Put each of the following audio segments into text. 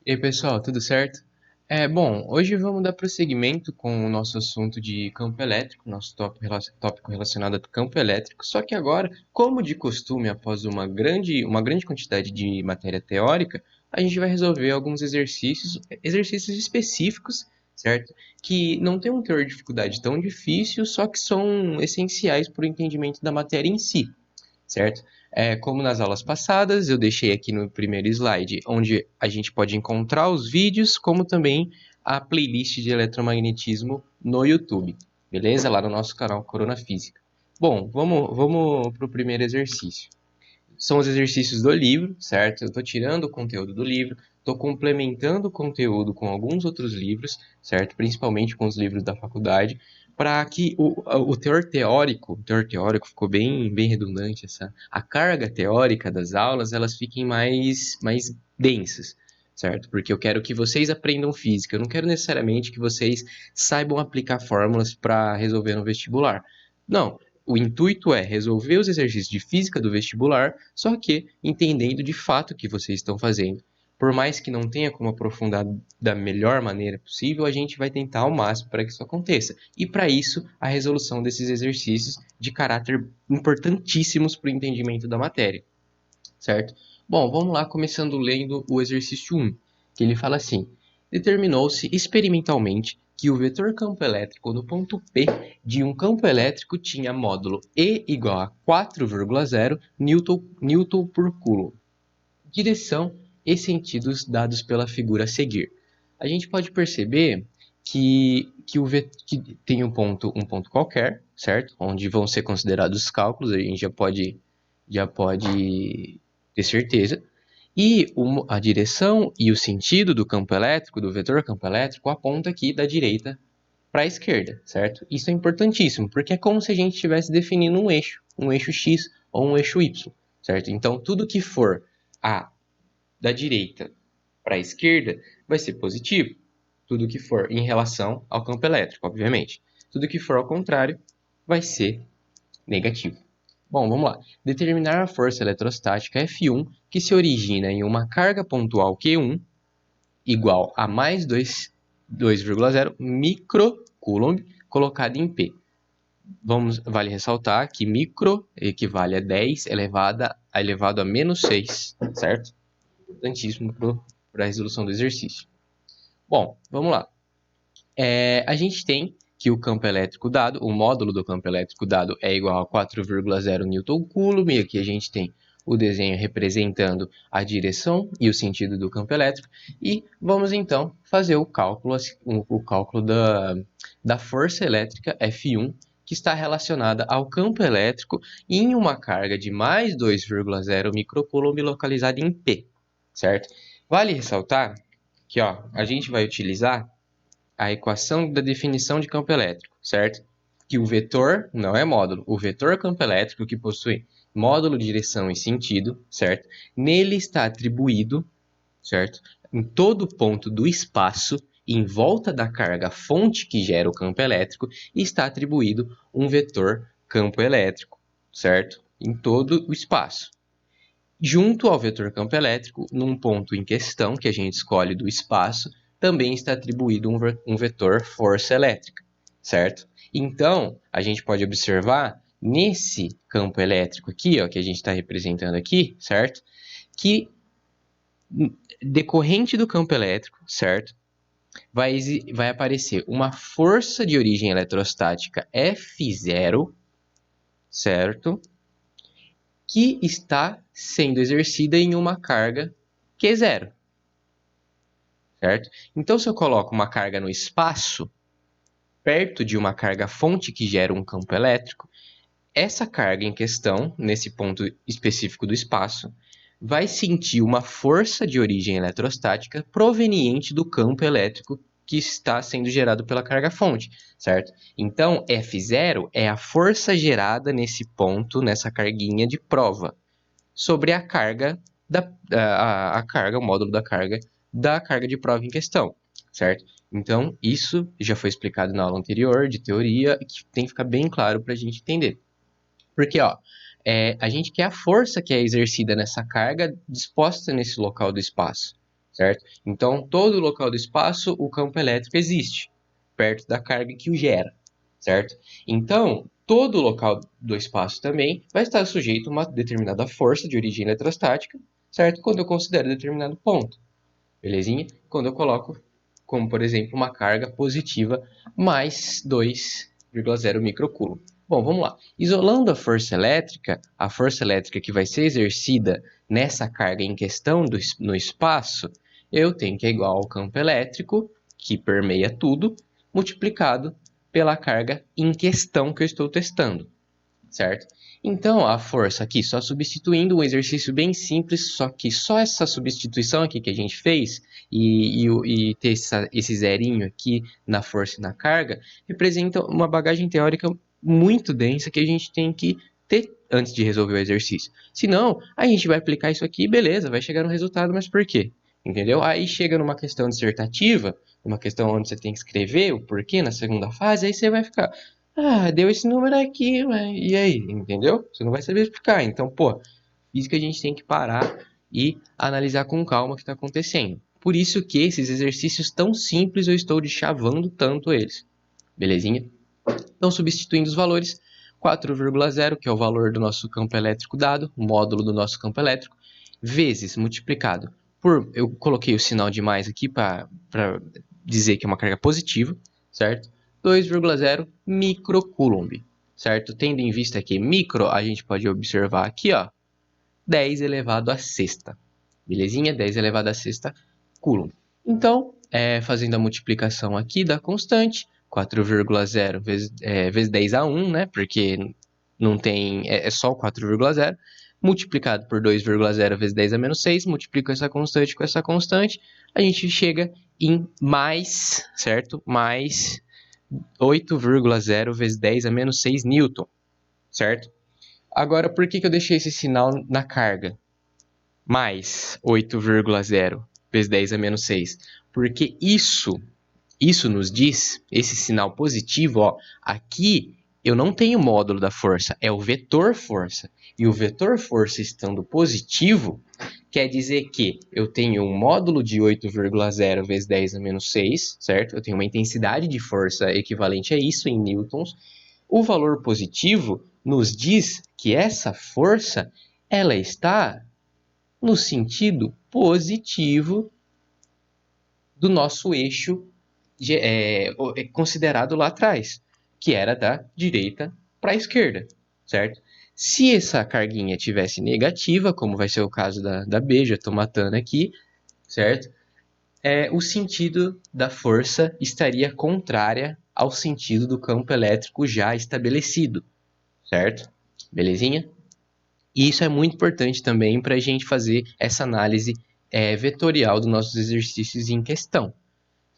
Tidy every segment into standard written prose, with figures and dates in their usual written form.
E aí, pessoal, tudo certo? Bom, hoje vamos dar prosseguimento com o nosso assunto de campo elétrico, nosso tópico relacionado a campo elétrico, só que agora, como de costume, após uma grande quantidade de matéria teórica, a gente vai resolver alguns exercícios específicos, certo? Que não tem um teor de dificuldade tão difícil, só que são essenciais para o entendimento da matéria em si, certo? Como nas aulas passadas, eu deixei aqui no primeiro slide, onde a gente pode encontrar os vídeos, como também a playlist de eletromagnetismo no YouTube, beleza? Lá no nosso canal Corona Física. Bom, vamos para o primeiro exercício. São os exercícios do livro, certo? Eu estou tirando o conteúdo do livro, estou complementando o conteúdo com alguns outros livros, certo? Principalmente com os livros da faculdade, para que o teor teórico ficou bem redundante, a carga teórica das aulas, elas fiquem mais densas, certo? Porque eu quero que vocês aprendam física, eu não quero necessariamente que vocês saibam aplicar fórmulas para resolver no vestibular. Não, o intuito é resolver os exercícios de física do vestibular, só que entendendo de fato o que vocês estão fazendo. Por mais que não tenha como aprofundar da melhor maneira possível, a gente vai tentar ao máximo para que isso aconteça. E para isso, a resolução desses exercícios de caráter importantíssimos para o entendimento da matéria, certo? Bom, vamos lá, começando lendo o exercício 1, que ele fala assim: determinou-se experimentalmente que o vetor campo elétrico no ponto P de um campo elétrico tinha módulo E igual a 4,0 Newton por Coulomb. Direção e sentidos dados pela figura a seguir. A gente pode perceber que tem um ponto qualquer, certo? Onde vão ser considerados os cálculos, a gente já pode ter certeza. E a direção e o sentido do campo elétrico, do vetor campo elétrico, aponta aqui da direita para a esquerda, certo? Isso é importantíssimo, porque é como se a gente estivesse definindo um eixo X ou um eixo Y, certo? Então, tudo que for da direita para a esquerda vai ser positivo. Tudo que for em relação ao campo elétrico, obviamente. Tudo que for ao contrário vai ser negativo. Bom, vamos lá. Determinar a força eletrostática F1 que se origina em uma carga pontual Q1 igual a mais 2,0 microcoulomb colocada em P. Vale ressaltar que micro equivale a 10 elevado a menos 6, certo? Importantíssimo para a resolução do exercício. Bom, vamos lá. A gente tem que o campo elétrico dado, o módulo do campo elétrico dado é igual a 4,0 Newton-Coulomb, e aqui a gente tem o desenho representando a direção e o sentido do campo elétrico, e vamos então fazer o cálculo da força elétrica F1, que está relacionada ao campo elétrico em uma carga de mais 2,0 microcoulomb localizada em P, certo? Vale ressaltar que a gente vai utilizar a equação da definição de campo elétrico, certo? Que o vetor não é módulo. O vetor campo elétrico, que possui módulo, direção e sentido, certo? Nele está atribuído, certo? Em todo ponto do espaço, em volta da carga fonte que gera o campo elétrico, está atribuído um vetor campo elétrico, certo? Em todo o espaço. Junto ao vetor campo elétrico, num ponto em questão que a gente escolhe do espaço, também está atribuído um vetor força elétrica, certo? Então, a gente pode observar nesse campo elétrico aqui, que a gente está representando aqui, certo? Que decorrente do campo elétrico, certo? Vai aparecer uma força de origem eletrostática F0, certo? Que está sendo exercida em uma carga Q0, certo? Então, se eu coloco uma carga no espaço, perto de uma carga fonte que gera um campo elétrico, essa carga em questão, nesse ponto específico do espaço, vai sentir uma força de origem eletrostática proveniente do campo elétrico que está sendo gerado pela carga fonte, certo? Então, F0 é a força gerada nesse ponto, nessa carguinha de prova, sobre a carga, o módulo da carga de prova em questão, certo? Então, isso já foi explicado na aula anterior, de teoria, que tem que ficar bem claro para a gente entender. Porque, a gente quer a força que é exercida nessa carga disposta nesse local do espaço, certo? Então, todo local do espaço, o campo elétrico existe, perto da carga que o gera, certo? Então, todo local do espaço também vai estar sujeito a uma determinada força de origem eletrostática, certo? Quando eu considero determinado ponto, belezinha? Quando eu coloco, como por exemplo, uma carga positiva mais 2,0 microcoulomb. Bom, vamos lá. Isolando a força elétrica que vai ser exercida nessa carga em questão no espaço, eu tenho que é igual ao campo elétrico, que permeia tudo, multiplicado pela carga em questão que eu estou testando, certo? Então, a força aqui, só substituindo um exercício bem simples, só que só essa substituição aqui que a gente fez e ter esse zerinho aqui na força e na carga, representa uma bagagem teórica muito densa que a gente tem que ter antes de resolver o exercício. Senão, a gente vai aplicar isso aqui, beleza, vai chegar no resultado, mas por quê? Entendeu? Aí chega numa questão dissertativa, uma questão onde você tem que escrever o porquê na segunda fase, aí você vai ficar, deu esse número aqui, mas e aí? Entendeu? Você não vai saber explicar. Então, pô, isso que a gente tem que parar e analisar com calma o que está acontecendo. Por isso que esses exercícios tão simples eu estou chavando tanto eles. Belezinha? Então, substituindo os valores, 4,0, que é o valor do nosso campo elétrico dado, o módulo do nosso campo elétrico, vezes multiplicado por, eu coloquei o sinal de mais aqui para dizer que é uma carga positiva, certo? 2,0 microcoulomb, certo? Tendo em vista que micro, a gente pode observar aqui, ó, 10 elevado a sexta, belezinha? 10 elevado a sexta coulomb. Então, fazendo a multiplicação aqui da constante, 4,0 vezes 10 a 1, né? Porque não tem, é só o 4,0, multiplicado por 2,0 vezes 10 a menos 6, multiplico essa constante com essa constante, a gente chega em mais, certo? Mais 8,0 vezes 10 a menos 6 newton, certo? Agora, por que eu deixei esse sinal na carga? Mais 8,0 vezes 10 a menos 6. Porque isso nos diz, esse sinal positivo, ó, aqui eu não tenho o módulo da força, é o vetor força. E o vetor força estando positivo, quer dizer que eu tenho um módulo de 8,0 vezes 10 a menos 6, certo? Eu tenho uma intensidade de força equivalente a isso em newtons. O valor positivo nos diz que essa força ela está no sentido positivo do nosso eixo considerado lá atrás, que era da direita para a esquerda, certo? Se essa carguinha tivesse negativa, como vai ser o caso da B, já estou matando aqui, certo? O sentido da força estaria contrária ao sentido do campo elétrico já estabelecido, certo? Belezinha? E isso é muito importante também para a gente fazer essa análise vetorial dos nossos exercícios em questão,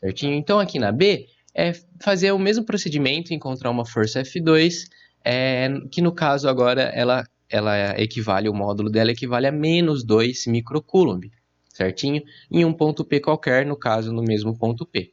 certinho? Então, aqui na B, é fazer o mesmo procedimento, encontrar uma força F2, que no caso agora ela equivale, o módulo dela equivale a menos 2 microcoulomb, certinho? Em um ponto P qualquer, no caso no mesmo ponto P.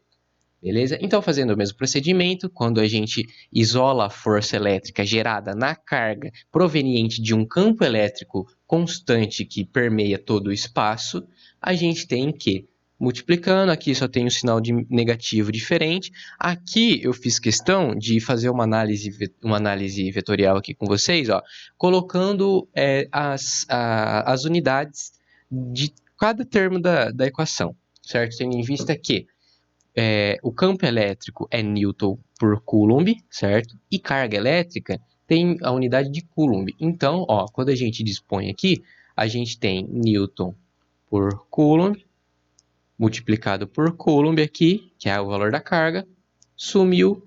Beleza? Então, fazendo o mesmo procedimento, quando a gente isola a força elétrica gerada na carga proveniente de um campo elétrico constante que permeia todo o espaço, a gente tem que, multiplicando, aqui só tem um sinal de negativo diferente. Aqui eu fiz questão de fazer uma análise vetorial aqui com vocês, ó, colocando as unidades de cada termo da equação, certo? Tendo em vista que o campo elétrico é Newton por Coulomb, certo? E carga elétrica tem a unidade de Coulomb. Então, ó, quando a gente dispõe aqui, a gente tem Newton por Coulomb, multiplicado por Coulomb aqui, que é o valor da carga, sumiu,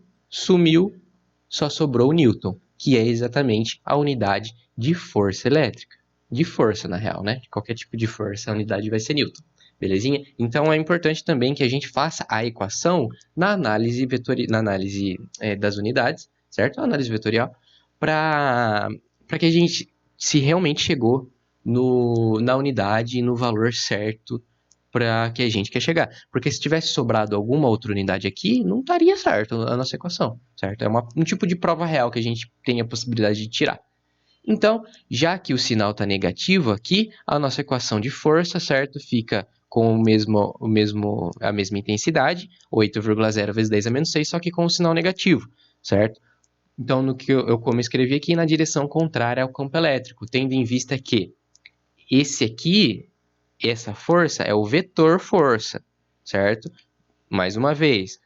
só sobrou o Newton, que é exatamente a unidade de força elétrica. De força, na real, né? De qualquer tipo de força, a unidade vai ser Newton. Belezinha? Então é importante também que a gente faça a equação na análise, das unidades, certo? A análise vetorial, para que a gente se realmente chegou na unidade e no valor certo para que a gente quer chegar. Porque se tivesse sobrado alguma outra unidade aqui, não estaria certo a nossa equação, certo? É um tipo de prova real que a gente tem a possibilidade de tirar. Então, já que o sinal está negativo aqui, a nossa equação de força, certo, fica com a mesma intensidade, 8,0 vezes 10 a menos 6, só que com o sinal negativo, certo? Então, no que como eu escrevi aqui, na direção contrária ao campo elétrico, tendo em vista que esse aqui, essa força é o vetor força, certo? Mais uma vez,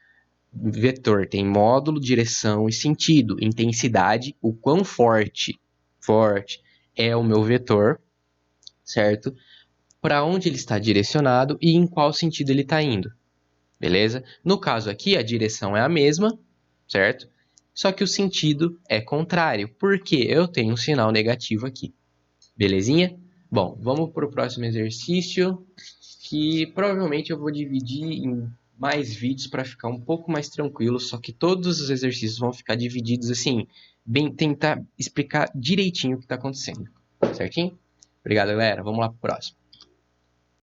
vetor tem módulo, direção e sentido, intensidade, o quão forte é o meu vetor, certo? Para onde ele está direcionado e em qual sentido ele está indo, beleza? No caso aqui, a direção é a mesma, certo? Só que o sentido é contrário, porque eu tenho um sinal negativo aqui, belezinha? Bom, vamos para o próximo exercício, que provavelmente eu vou dividir em mais vídeos para ficar um pouco mais tranquilo, só que todos os exercícios vão ficar divididos assim, bem tentar explicar direitinho o que está acontecendo, certinho? Obrigado, galera. Vamos lá para o próximo.